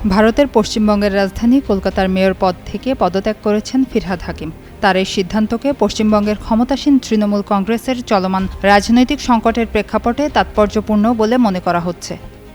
ভারতের পশ্চিমবঙ্গের রাজধানী কলকাতার মেয়র পদ থেকে পদত্যাগ করেছেন ফিরহাদ হাকিম। তার এই সিদ্ধান্তকে পশ্চিমবঙ্গের ক্ষমতাসীন তৃণমূল কংগ্রেসের চলমান রাজনৈতিক সংকটের প্রেক্ষাপটে তাৎপর্যপূর্ণ বলে মনে করা হচ্ছে।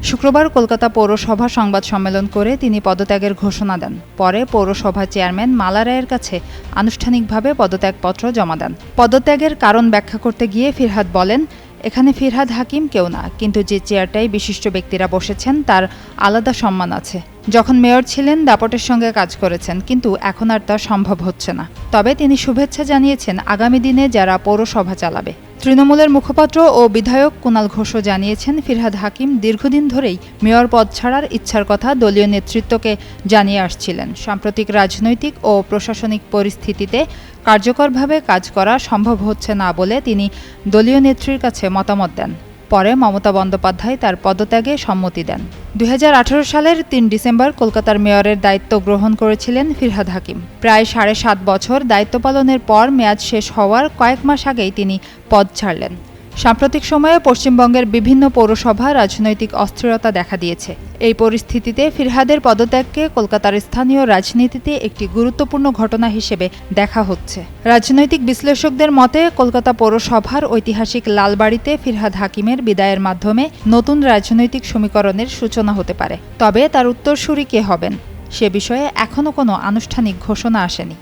শুক্রবার কলকাতা পৌরসভা সংবাদ সম্মেলন করে তিনি পদত্যাগের ঘোষণা দেন। পরে পৌরসভা চেয়ারম্যান মালা রায়ের কাছে আনুষ্ঠানিকভাবে পদত্যাগপত্র জমা দেন। পদত্যাগের কারণ ব্যাখ্যা করতে গিয়ে ফিরহাদ বলেন, এখানে ফিরহাদ হাকিম কেউ না, কিন্তু যে চেয়ারটায় বিশিষ্ট ব্যক্তিরা বসেছেন তার আলাদা সম্মান আছে। যখন মেয়র ছিলেন দাপটের সঙ্গে কাজ করেছেন, কিন্তু এখন আর তা সম্ভব হচ্ছে না। তবে তিনি শুভেচ্ছা জানিয়েছেন আগামী দিনে যারা পৌরসভা চালাবে। তৃণমূলের মুখপাত্র ও বিধায়ক কুণাল ঘোষও জানিয়েছেন ফিরহাদ হাকিম দীর্ঘদিন ধরেই মেয়র পদ ছাড়ার ইচ্ছার কথা দলীয় নেতৃত্বকে জানিয়ে আসছিলেন। সাম্প্রতিক রাজনৈতিক ও প্রশাসনিক পরিস্থিতিতে কার্যকরভাবে কাজ করা সম্ভব হচ্ছে না বলে তিনি দলীয় নেত্রীর কাছে মতামত দেন। পরে মমতা বন্দ্যোপাধ্যায় তার পদত্যাগে সম্মতি দেন। 2018 সালের 3 ডিসেম্বর কলকাতার মেয়রের দায়িত্ব গ্রহণ করেছিলেন ফিরহাদ হাকিম। প্রায় 7.5 বছর দায়িত্ব পালনের পর মেয়াদ শেষ হওয়ার কয়েক মাস আগেই তিনি পদ ছাড়লেন। সাম্প্রতিক সময়ে পশ্চিমবঙ্গের বিভিন্ন পৌরসভা রাজনৈতিক অস্থিরতা দেখা দিয়েছে। এই পরিস্থিতিতে ফিরহাদের পদত্যাগকে কলকাতার স্থানীয় রাজনীতিতে একটি গুরুত্বপূর্ণ ঘটনা হিসেবে দেখা হচ্ছে। রাজনৈতিক বিশ্লেষকদের মতে কলকাতা পৌরসভার ঐতিহাসিক লালবাড়িতে ফিরহাদ হাকিমের বিদায়ের মাধ্যমে নতুন রাজনৈতিক সমীকরণের সূচনা হতে পারে। তবে তার উত্তরসূরি কে হবেন সে বিষয়ে এখনও কোনো আনুষ্ঠানিক ঘোষণা আসেনি।